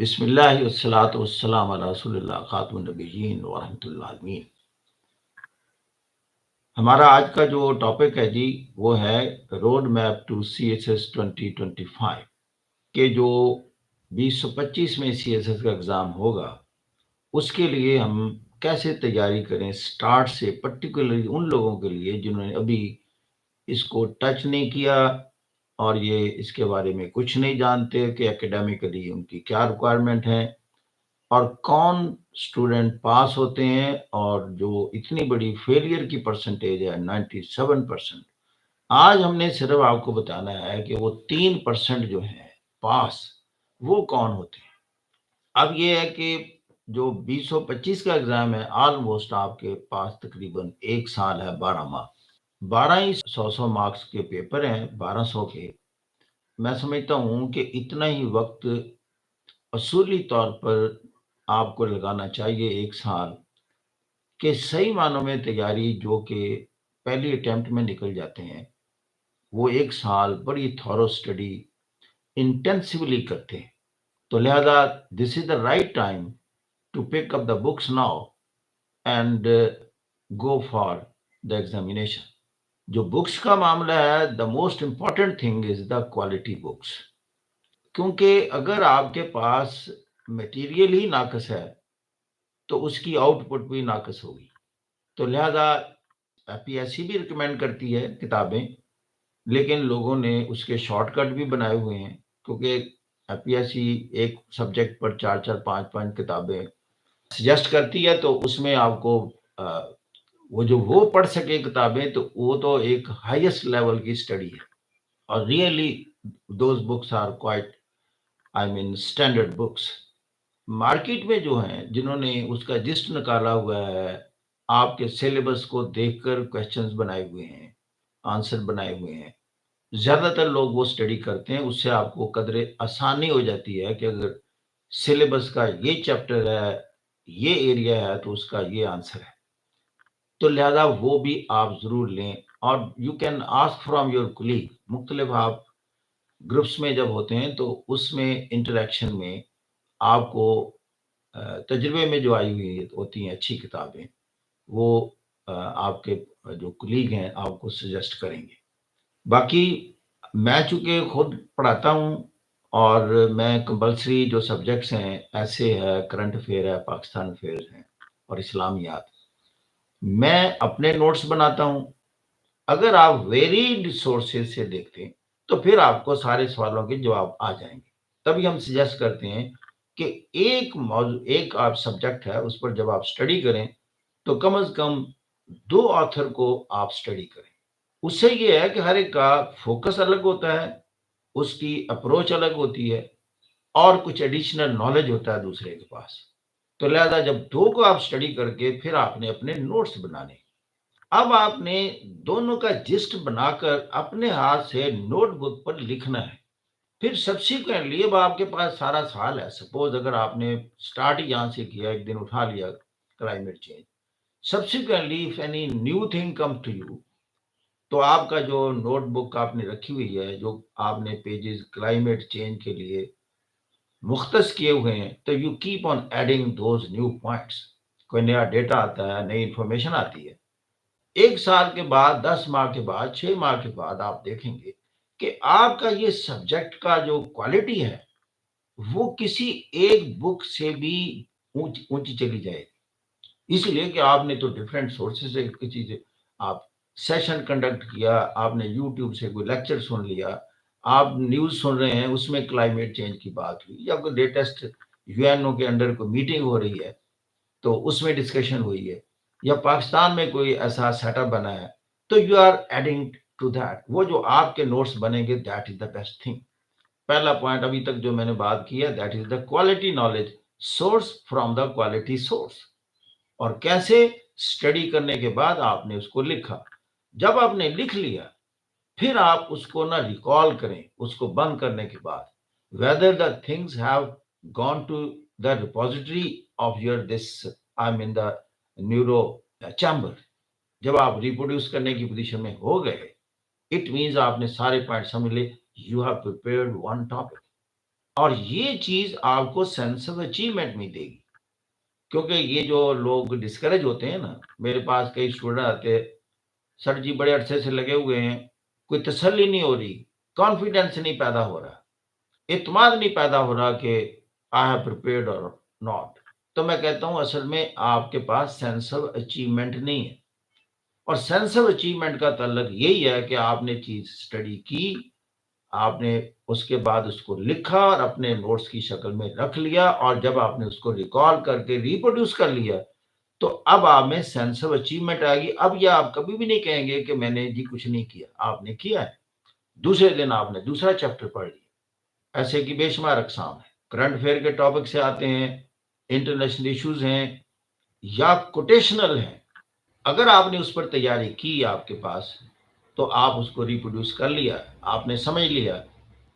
بسم اللہ والصلاۃ والسلام علی رسول اللہ خاتم النبیین ورحمۃ اللہ عالمین۔ ہمارا آج کا جو ٹاپک ہے جی وہ ہے road map to C S S 2025 کہ جو 2025 میں سی ایس ایس کا ایگزام ہوگا اس کے لیے ہم کیسے تیاری کریں سٹارٹ سے، پرٹیکولرلی ان لوگوں کے لیے جنہوں نے ابھی اس کو ٹچ نہیں کیا اور یہ اس کے بارے میں کچھ نہیں جانتے کہ اکیڈیمکلی ان کی کیا ریکوائرمنٹ ہے اور کون اسٹوڈنٹ پاس ہوتے ہیں، اور جو اتنی بڑی فیلئر کی پرسنٹیج ہے 97%۔ آج ہم نے صرف آپ کو بتانا ہے کہ وہ 3% جو ہے پاس وہ کون ہوتے ہیں۔ اب یہ ہے کہ جو 2025 کا ایگزام ہے آلموسٹ آپ کے پاس تقریباً 1 سال ہے، 12 ماہ، 12 ہی 100 مارکس کے پیپر ہیں، 1200 کے۔ میں سمجھتا ہوں کہ اتنا ہی وقت اصولی طور پر آپ کو لگانا چاہیے 1 سال کہ صحیح معنوں میں تیاری جو کہ پہلی اٹیمپٹ میں نکل جاتے ہیں، وہ 1 سال بڑی تھورو اسٹڈی انٹینسولی کرتے ہیں۔ تو لہذا this is the right time to pick up the books now and go for the examination. جو بکس کا معاملہ ہے، the most important thing is the quality books, کیونکہ اگر آپ کے پاس مٹیریل ہی ناقص ہے تو اس کی آؤٹ پٹ بھی ناقص ہوگی۔ تو لہذا پی ایس سی بھی ریکمینڈ کرتی ہے کتابیں، لیکن لوگوں نے اس کے شارٹ کٹ بھی بنائے ہوئے ہیں، کیونکہ پی ایس سی ایک سبجیکٹ پر 4 4 5 5 کتابیں سجیسٹ کرتی ہے، تو اس میں آپ کو وہ پڑھ سکے کتابیں، تو وہ تو ایک ہائیسٹ لیول کی اسٹڈی ہے، اور really those books are quite standard books. Market میں جو ہیں جنہوں نے اس کا جسٹ نکالا ہوا ہے، آپ کے سیلیبس کو دیکھ کر کویسچنز بنائے ہوئے ہیں، آنسر بنائے ہوئے ہیں، زیادہ تر لوگ وہ اسٹڈی کرتے ہیں۔ اس سے آپ کو قدر آسانی ہو جاتی ہے کہ اگر سیلیبس کا یہ چیپٹر ہے، یہ ایریا ہے، تو اس کا یہ آنسر ہے۔ تو لہذا وہ بھی آپ ضرور لیں، اور you can ask from your colleague. مختلف آپ گروپس میں جب ہوتے ہیں تو اس میں انٹریکشن میں آپ کو تجربے میں جو آئی ہوئی ہوتی ہیں اچھی کتابیں، وہ آپ کے جو کولیگ ہیں آپ کو سجیسٹ کریں گے۔ باقی میں چونکہ خود پڑھاتا ہوں، اور میں کمپلسری جو سبجیکٹس ہیں ایسے ہے، کرنٹ افیئر ہے، پاکستان افیئر ہیں، اور اسلامیات، میں اپنے نوٹس بناتا ہوں۔ اگر آپ ویریڈ سورسز سے دیکھتے ہیں تو پھر آپ کو سارے سوالوں کے جواب آ جائیں گے۔ تبھی ہم سجیسٹ کرتے ہیں کہ ایک موضوع، ایک آپ سبجیکٹ ہے، اس پر جب آپ اسٹڈی کریں تو کم از کم 2 آتھر کو آپ اسٹڈی کریں۔ اس سے یہ ہے کہ ہر ایک کا فوکس الگ ہوتا ہے، اس کی اپروچ الگ ہوتی ہے، اور کچھ ایڈیشنل نالج ہوتا ہے دوسرے کے پاس۔ تو لہذا جب 2 کو آپ اسٹڈی کر کے پھر آپ نے اپنے نوٹس بنانے، اب آپ نے دونوں کا جسٹ بنا کر اپنے ہاتھ سے نوٹ بک پر لکھنا ہے۔ پھر سبسیکوینٹلی اب آپ کے پاس سارا سال ہے۔ سپوز اگر آپ نے سٹارٹ ہی یہاں سے کیا، ایک دن اٹھا لیا climate change, subsequently if any new thing come to you, تو آپ کا جو نوٹ بک آپ نے رکھی ہوئی ہے، جو آپ نے پیجز کلائمیٹ چینج کے لیے مختص کیے ہوئے ہیں، تو you keep on adding those new points. کوئی نیا ڈیٹا آتا ہے، نئی انفارمیشن آتی ہے، 1 سال کے بعد، 10 ماہ کے بعد، 6 ماہ کے بعد آپ دیکھیں گے کہ آپ کا یہ سبجیکٹ کا جو کوالٹی ہے وہ کسی ایک بک سے بھی اونچی چلی جائے گی، اس لیے کہ آپ نے تو ڈفرینٹ سورسز سے کسی سے آپ سیشن کنڈکٹ کیا، آپ نے یوٹیوب سے کوئی لیکچر سن لیا، آپ نیوز سن رہے ہیں، اس میں کلائمیٹ چینج کی بات ہوئی، یا کوئی لیٹسٹ یو این او کے انڈر کوئی میٹنگ ہو رہی ہے تو اس میں ڈسکشن ہوئی ہے، یا پاکستان میں کوئی ایسا سیٹ اپ بنا ہے، تو you are adding to that. وہ جو آپ کے نوٹس بنیں گے، that is the best thing. پہلا پوائنٹ ابھی تک جو میں نے بات کی ہے، that is the quality knowledge source from the quality source. اور کیسے؟ اسٹڈی کرنے کے بعد آپ نے اس کو لکھا۔ جب آپ نے لکھ لیا، پھر آپ اس کو نہ ریکال کریں، اس کو بند کرنے کے بعد، whether the things have gone to the repository of your this the neuro chamber۔ جب آپ ریپروڈیوس کرنے کی پوزیشن میں ہو گئے، اٹ مینز آپ نے سارے پوائنٹ سمجھ لے، you have prepared one topic. اور یہ چیز آپ کو سینس آف اچیومنٹ نہیں دے گی، کیونکہ یہ جو لوگ ڈسکریج ہوتے ہیں نا، میرے پاس کئی اسٹوڈنٹ آتے ہیں، سر جی بڑے عرصے سے لگے ہوئے ہیں، کوئی تسلی نہیں ہو رہی، کانفیڈینس نہیں پیدا ہو رہا، اعتماد نہیں پیدا ہو رہا کہ آئی ہیو پریپیئرڈ اور ناٹ۔ تو میں کہتا ہوں اصل میں آپ کے پاس سینس آف اچیومنٹ نہیں ہے، اور سینس آف اچیومنٹ کا تعلق یہی ہے کہ آپ نے چیز اسٹڈی کی، آپ نے اس کے بعد اس کو لکھا اور اپنے نوٹس کی شکل میں رکھ لیا، اور جب آپ نے اس کو ریکال کر کے ریپروڈیوس کر لیا تو اب آپ میں سینس آف اچیومنٹ آئے گی۔ اب یہ آپ کبھی بھی نہیں کہیں گے کہ میں نے جی کچھ نہیں کیا، آپ نے کیا ہے۔ دوسرے دن آپ نے دوسرا چیپٹر پڑھ لیا۔ ایسے کی بے شمار اقسام ہیں، کرنٹ افیئر کے ٹاپک سے آتے ہیں، انٹرنیشنل ایشوز ہیں یا کوٹیشنل ہیں۔ اگر آپ نے اس پر تیاری کی آپ کے پاس، تو آپ اس کو ریپروڈیوس کر لیا، آپ نے سمجھ لیا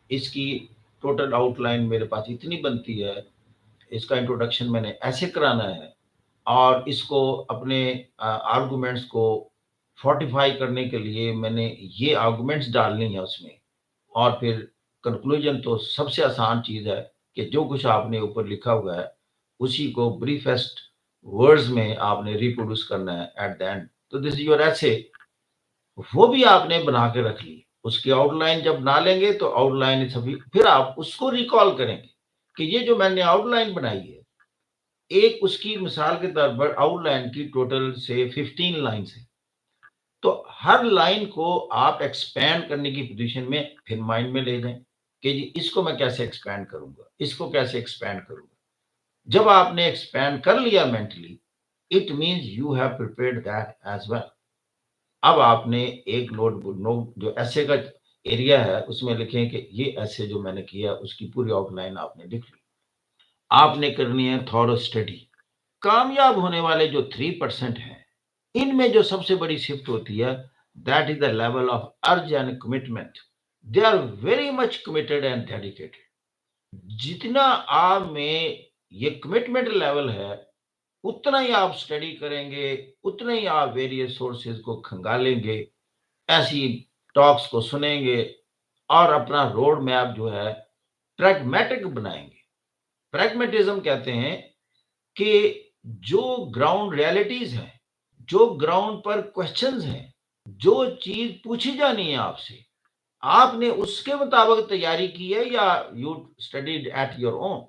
اس کی ٹوٹل آؤٹ لائن میرے پاس اتنی بنتی ہے، اس کا انٹروڈکشن میں نے ایسے کرانا ہے، اور اس کو اپنے آرگومنٹس کو فورٹیفائی کرنے کے لیے میں نے یہ آرگومنٹس ڈالنی ہے اس میں، اور پھر کنکلوژن تو سب سے آسان چیز ہے کہ جو کچھ آپ نے اوپر لکھا ہوا ہے اسی کو بریفسٹ ورڈز میں آپ نے ریپروڈیوس کرنا ہے ایٹ دا اینڈ۔ تو دس از یور ایسے، وہ بھی آپ نے بنا کے رکھ لی، اس کی آؤٹ لائن جب بنا لیں گے تو آؤٹ لائن پھر آپ اس کو ریکال کریں گے کہ یہ جو میں نے آؤٹ لائن بنائی ہے، ایک اس کی مثال کے طور پر آؤٹ لائن کی ٹوٹل سے 15 لائنز ہیں، تو ہر لائن کو آپ ایکسپینڈ کرنے کی پوزیشن میں پھر مائنڈ میں لے جائیں کہ جی اس کو میں کیسے ایکسپینڈ کروں گا، اس کو کیسے ایکسپینڈ کروں گا۔ جب آپ نے ایکسپینڈ کر لیا mentally, it means you have prepared that as well. اب آپ نے ایک نوٹ جو ایسے کا ایریا ہے اس میں لکھیں کہ یہ ایسے جو میں نے کیا اس کی پوری آؤٹ لائن آپ نے لکھ لی۔ آپ نے کرنی ہے تھورو اسٹڈی۔ کامیاب ہونے والے جو 3% ہیں، ان میں جو سب سے بڑی صفت ہوتی ہے that is the level of urge and commitment. They are very much committed and dedicated. جتنا آپ میں یہ کمٹمنٹ لیول ہے، اتنا ہی آپ اسٹڈی کریں گے، اتنا ہی آپ ویریس سورسز کو کھنگالیں گے، ایسی ٹاکس کو سنیں گے، اور اپنا روڈ میپ جو ہے پریگمیٹک بنائیں گے۔ پریگمیٹزم کہتے ہیں کہ جو گراؤنڈ ریالٹیز ہیں، جو گراؤنڈ پر کوشچنز ہیں، جو چیز پوچھی جانی ہے آپ سے، آپ نے اس کے مطابق تیاری کی ہے یا you studied at your own.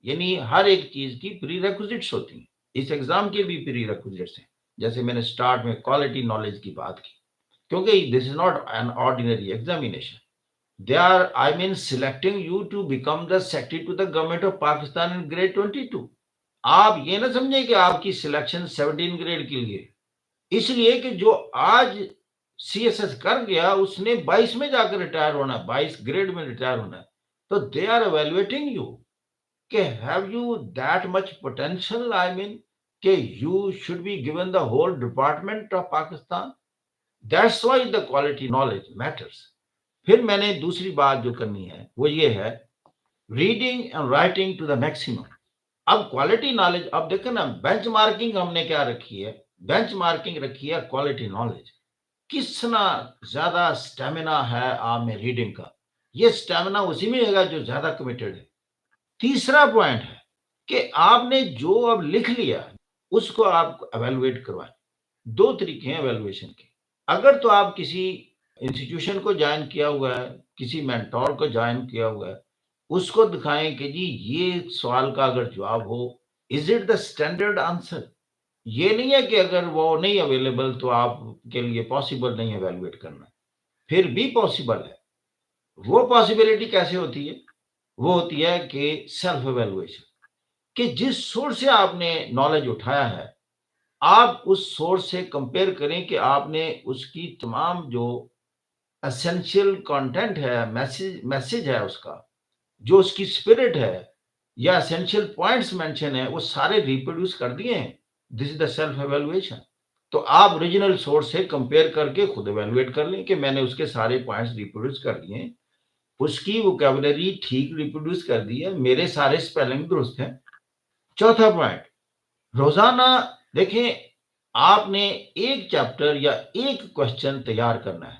یعنی ہر ایک چیز کی پری ریکوزٹس ہوتی ہیں، اس ایگزام کے بھی پری ریکوزٹس ہیں، جیسے میں نے سٹارٹ میں کوالٹی نالج کی بات کی، کیونکہ this is not an ordinary examination. They are I mean selecting you to become the secretary to the government of Pakistan in grade 22۔ آپ یہ نہ سمجھیں کہ آپ کی سلیکشن 17 گریڈ کے لیے، اس لیے کہ جو آج سی ایس ایس کر گیا اس نے 22 میں جا کر ریٹائر ہونا ہے، 22 گریڈ میں ریٹائر ہونا ہے۔ تو دے آر ایویلویٹنگ یو کہ have you that much potential, I mean کہ you should be given the whole department of Pakistan. That's why the quality knowledge matters. پھر میں نے دوسری بات جو کرنی ہے وہ یہ ہے reading and writing to the maximum. اب کوالٹی نالج، اب دیکھیں نا بینچ مارکنگ ہم نے کیا رکھی ہے، بینچ مارکنگ رکھی ہے کوالٹی نالج۔ کتنا زیادہ سٹیمنا ہے آپ میں ریڈنگ کا، یہ سٹیمنا اسی میں ہوگا جو زیادہ کمیٹڈ ہے۔ تیسرا پوائنٹ ہے کہ آپ نے جو اب لکھ لیا اس کو آپ ایویلویٹ کروائیں۔ دو طریقے ہیں ایویلویشن کے۔ اگر تو آپ کسی انسٹیٹیوشن کو جوائن کیا ہوا ہے، کسی مینٹور کو جوائن کیا ہوا ہے، اس کو دکھائیں کہ جی یہ سوال کا اگر جواب ہو، is it the standard answer. یہ نہیں ہے کہ اگر وہ نہیں اویلیبل تو آپ کے لیے پاسبل نہیں ایویلویٹ کرنا، پھر بھی پاسبل ہے۔ وہ پاسبلٹی کیسے ہوتی ہے؟ وہ ہوتی ہے کہ سیلف ایویلویشن، کہ جس سورس سے آپ نے نالج اٹھایا ہے آپ اس سورس سے کمپیئر کریں کہ آپ نے اس کی تمام جو اسینشیل کانٹینٹ ہے، میسج ہے اس کا، جو اس کی اسپرٹ ہے یا اسینشیل پوائنٹس مینشن ہے، وہ سارے ریپروڈیوس کر دیے ہیں۔ دس از دا سیلف ایویلویشن۔ تو آپ اوریجنل سورس سے کمپیئر کر کے خود ایویلویٹ کر لیں کہ میں نے اس کے سارے پوائنٹس ریپروڈیوس کر دیے ہیں، اس کی ووکیبلری ٹھیک ریپروڈیوس کر دی ہے، میرے سارے اسپیلنگ درست ہیں۔ چوتھا پوائنٹ، روزانہ دیکھیں آپ نے ایک چیپٹر یا ایک کوشچن تیار کرنا ہے،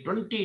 20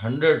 100,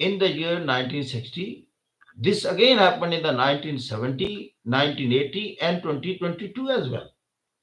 in the year 1960, this again happened in the 1970, 1980 and 2022 as well.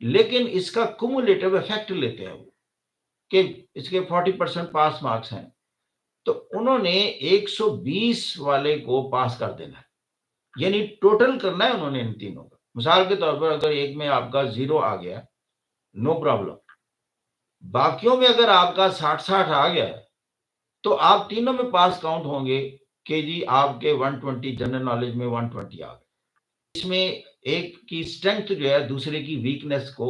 لیکن اس کا کمولیٹو افیکٹ لیتے ہیں وہ کہ اس کے 40% پاس مارکس ہیں، تو انہوں نے 120 والے کو پاس کر دینا ہے، یعنی ٹوٹل کرنا ہے انہوں نے ان تینوں کا۔ مثال کے طور پر اگر ایک میں آپ کا 0 آ گیا، نو پرابلم، باقیوں میں اگر آپ کا 60 آ گیا تو آپ تینوں میں پاس کاؤنٹ ہوں گے کہ جی آپ کے 120 جنرل نالج میں 120 آ گئے۔ اس میں ایک کی اسٹرینتھ جو ہے دوسرے کی ویکنیس کو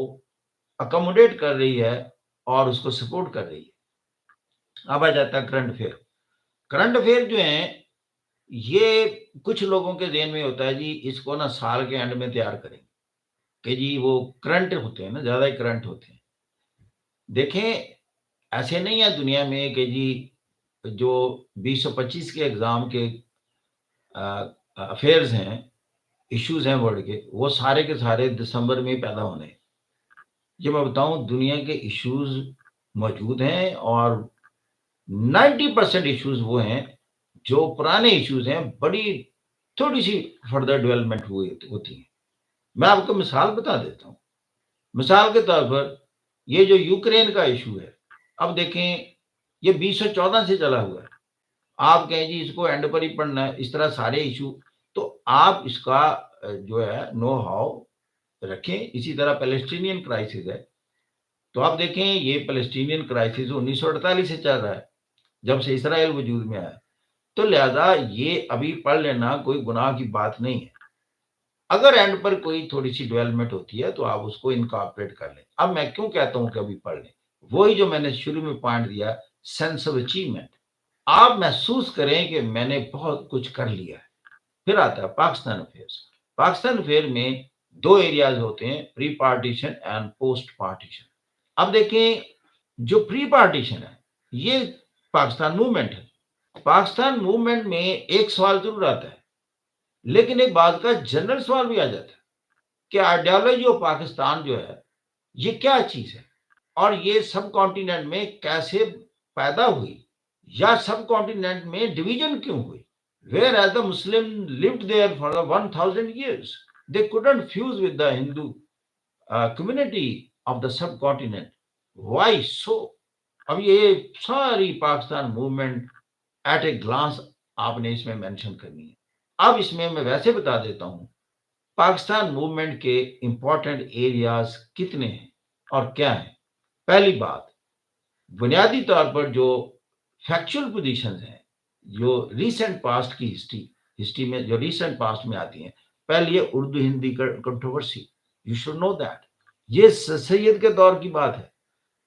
اکوموڈیٹ کر رہی ہے اور اس کو سپورٹ کر رہی ہے۔ اب آ جاتا ہے کرنٹ افیئر۔ کرنٹ افیئر جو ہیں یہ کچھ لوگوں کے ذہن میں ہوتا ہے جی اس کو نا سال کے اینڈ میں تیار کریں کہ جی وہ کرنٹ ہوتے ہیں نا، زیادہ ہی کرنٹ ہوتے ہیں۔ دیکھیں ایسے نہیں ہے دنیا میں کہ جی جو 2025 کے ایگزام کے افیئرز ہیں، ایشوز ہیں ورلڈ کے، وہ سارے کے سارے دسمبر میں پیدا ہونے۔ یہ میں بتاؤں دنیا کے ایشوز موجود ہیں اور 90% ایشوز وہ ہیں جو پرانے ایشوز ہیں، بڑی تھوڑی سی فردر ڈیولپمنٹ ہوتی ہیں۔ میں آپ کو مثال بتا دیتا ہوں۔ مثال کے طور پر یہ جو یوکرین کا ایشو ہے، اب دیکھیں یہ 2014 سے چلا ہوا ہے، آپ کہیں جی اس کو اینڈ پر ہی پڑھنا ہے، اس طرح سارے ایشو، تو آپ اس کا جو ہے نو ہاؤ رکھیں۔ اسی طرح پیلسٹینین کرائسس ہے، تو آپ دیکھیں یہ پیلسٹینین کرائسس 1948 سے چل رہا ہے جب سے اسرائیل وجود میں آیا، تو لہذا یہ ابھی پڑھ لینا کوئی گناہ کی بات نہیں ہے۔ اگر اینڈ پر کوئی تھوڑی سی ڈیولپمنٹ ہوتی ہے تو آپ اس کو انکارپوریٹ کر لیں۔ اب میں کیوں کہتا ہوں کہ ابھی پڑھ لیں، وہی جو میں نے شروع میں پوائنٹ دیا، سینس آف اچیومنٹ، آپ محسوس کریں کہ میں نے بہت کچھ کر لیا ہے۔ پھر آتا ہے پاکستان افیئرس۔ پاکستان افیئر میں دو ایریاز ہوتے ہیں، pre partition and post partition. اب دیکھیں جو پری پارٹیشن ہے یہ پاکستان موومنٹ ہے۔ پاکستان موومنٹ میں ایک سوال ضرور آتا ہے، لیکن ایک بات کا جنرل سوال بھی آ جاتا ہے کہ آئیڈیالوجی آف پاکستان جو ہے یہ کیا چیز ہے، اور یہ سب کانٹیننٹ میں کیسے پیدا ہوئی، یا سب کانٹیننٹ میں ڈویژن کیوں ہوئی؟ Where as the Muslim lived there for 1000 years, they couldn't fuse with the Hindu community of the subcontinent. Why so? اب یہ ساری Pakistan movement at a glance آپ نے اس میں مینشن کرنی ہے۔ اب اس میں ویسے بتا دیتا ہوں پاکستان موومنٹ کے امپورٹنٹ ایریاز کتنے ہیں اور کیا ہیں۔ پہلی بات، بنیادی طور پر جو فیکچول پوزیشنز ہیں جو ریسنٹ پاسٹ کی ہسٹری میں جو ریسنٹ پاسٹ میں آتی ہیں، پہلی ہے Urdu Hindi controversy, you should know that, یہ سید کے دور کی بات ہے،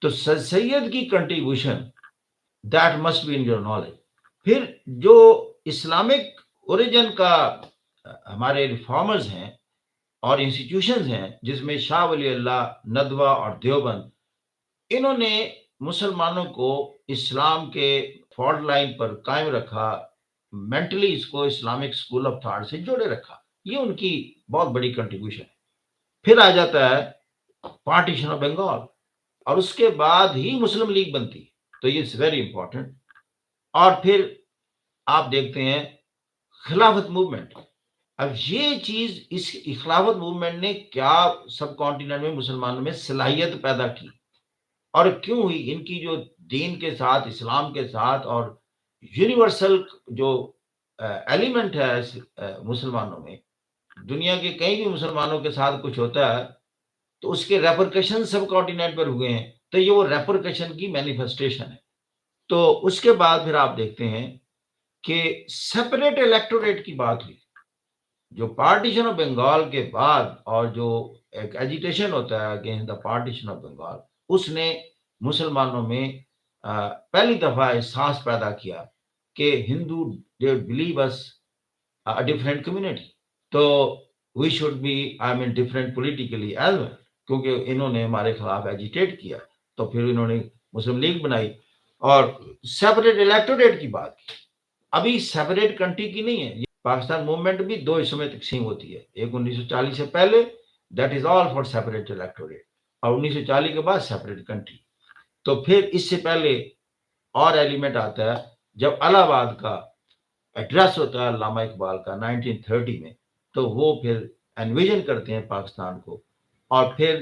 تو سید کی contribution that must be in your knowledge. پھر جو اسلامک اوریجن کا ہمارے ریفارمرز ہیں اور انسٹیٹیوشنز ہیں جس میں شاہ ولی اللہ، ندوہ اور دیوبند، انہوں نے مسلمانوں کو اسلام کے فالٹ لائن پر قائم رکھا، مینٹلی اس کو اسلامک اسکول آف تھاٹ سے جوڑے رکھا، یہ ان کی بہت بڑی کنٹریبیوشن ہے۔ پھر آ جاتا ہے پارٹیشن آف بنگال، اور اس کے بعد ہی مسلم لیگ بنتی، تو یہ ویری امپورٹنٹ۔ اور پھر آپ دیکھتے ہیں خلافت موومنٹ۔ اب یہ چیز، اس خلافت موومنٹ نے کیا سب کانٹیننٹ میں مسلمانوں میں صلاحیت پیدا کی اور کیوں ہوئی، ان کی جو دین کے ساتھ، اسلام کے ساتھ اور یونیورسل جو ایلیمنٹ ہے مسلمانوں میں، دنیا کے کہیں بھی مسلمانوں کے ساتھ کچھ ہوتا ہے تو اس کے ریپرکشن سب کانٹیننٹ پر ہوئے ہیں، تو یہ وہ ریپرکشن کی مینیفیسٹیشن ہے۔ تو اس کے بعد پھر آپ دیکھتے ہیں کہ سیپریٹ الیکٹوریٹ کی بات ہوئی، جو پارٹیشن آف بنگال کے بعد، اور جو ایک ایجیٹیشن ہوتا ہے against the partition of Bengal, اس نے مسلمانوں میں پہلی دفعہ احساس پیدا کیا کہ Hindu they believe is different community, تو we should be different politically as well, کیونکہ انہوں نے ہمارے خلاف ایجیٹیٹ کیا، تو پھر انہوں نے مسلم لیگ بنائی اور سیپریٹ الیکٹوریٹ کی بات کی۔ ابھی سیپریٹ کنٹری کی نہیں ہے، پاکستان موومنٹ بھی دو حصوں میں تقسیم ہوتی ہے، ایک 1940 سے پہلے، that is all for separate electorate, اور 1940 کے بعد سیپریٹ کنٹری۔ تو پھر اس سے پہلے اور ایلیمنٹ آتا ہے جب الہ آباد کا ایڈریس ہوتا ہے علامہ اقبال کا 1930 میں، تو وہ پھر انویژن کرتے ہیں پاکستان کو، اور پھر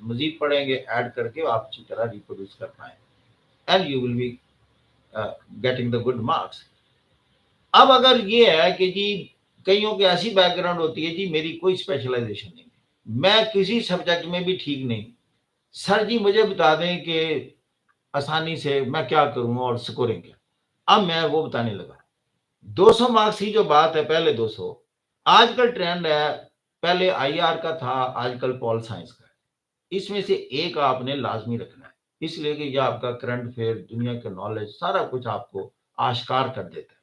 مزید پڑھیں گے ایڈ کر کے آپ اچھی طرح ریپروڈیوس کر پائیں and you will be getting the good marks. اب اگر یہ ہے کہ جی کئیوں کی ایسی بیک گراؤنڈ ہوتی ہے جی میری کوئی اسپیشلائزیشن نہیں میں کسی سبجیکٹ میں بھی ٹھیک نہیں سر جی مجھے بتا دیں کہ آسانی سے میں کیا کروں اور سکورنگ کیا. اب میں وہ بتانے لگا 200 مارکس کی جو بات ہے پہلے 200 آج کل ٹرینڈ ہے پہلے آئی آر کا تھا آج کل پول سائنس کا ہے اس میں سے ایک آپ نے لازمی رکھنا ہے اس لیے کہ یہ آپ کا کرنٹ افیئر دنیا کا نالج سارا کچھ آپ کو آشکار کر دیتا ہے.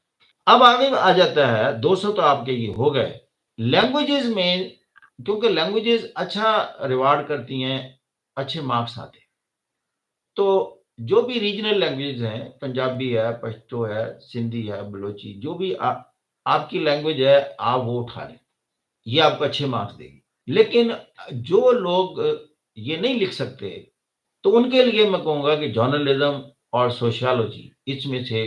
اب آگے آ جاتا ہے 200 تو آپ کے یہ ہو گئے لینگویجز میں کیونکہ لینگویجز اچھا ریوارڈ کرتی ہیں اچھے مارکس آتے ہیں تو جو بھی ریجنل لینگویج ہیں پنجابی ہے پشتو ہے سندھی ہے بلوچی جو بھی آپ کی لینگویج ہے آپ وہ اٹھا لیں یہ آپ کو اچھے مارکس دے گی. لیکن جو لوگ یہ نہیں لکھ سکتے تو ان کے لیے میں کہوں گا کہ جرنلزم اور سوشیالوجی اس میں سے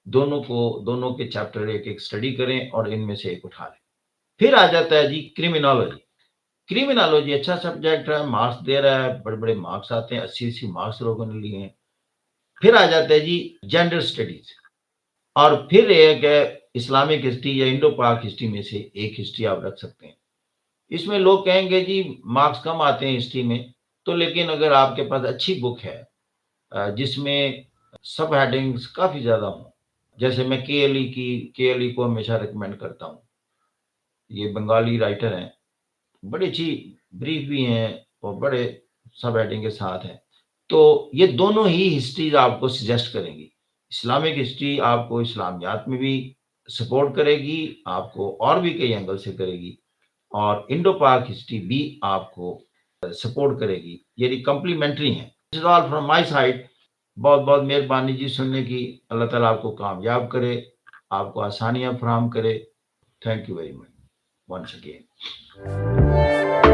دونوں کے چیپٹر ایک ایک اسٹڈی کریں اور ان میں سے ایک اٹھا لیں. پھر آ جاتا ہے جی کرمینالوجی. کرمینالوجی اچھا سبجیکٹ ہے مارکس دے رہا ہے بڑے بڑے مارکس آتے ہیں 80 مارکس لوگوں نے لیے ہیں. پھر آ جاتا ہے جی جینڈر اسٹڈیز اور پھر ایک ہے اسلامک ہسٹری یا انڈو پاک ہسٹری میں سے ایک ہسٹری آپ رکھ سکتے ہیں. اس میں لوگ کہیں گے جی مارکس کم آتے ہیں ہسٹری میں تو لیکن اگر آپ کے پاس اچھی بک ہے جس میں سب ہیڈنگز کافی زیادہ ہوں جیسے میں کے ایل ای کو ہمیشہ ریکمینڈ کرتا ہوں. یہ بنگالی رائٹر ہیں بڑی اچھی بریف بھی ہیں اور بڑے سب ہیڈنگ کے ساتھ ہیں تو یہ دونوں ہی ہسٹریز آپ کو سجیسٹ کریں گی. اسلامک ہسٹری آپ کو اسلامیات میں بھی سپورٹ کرے گی آپ کو اور بھی کئی اینگل سے کرے گی اور انڈو پاک ہسٹری بھی آپ کو سپورٹ کرے گی یعنی کمپلیمنٹری ہیں. دس از آل فرام مائی سائڈ. بہت بہت مہربانی جی سننے کی. اللہ تعالیٰ آپ کو کامیاب کرے آپ کو آسانیاں فراہم کرے. Thank you very much once again.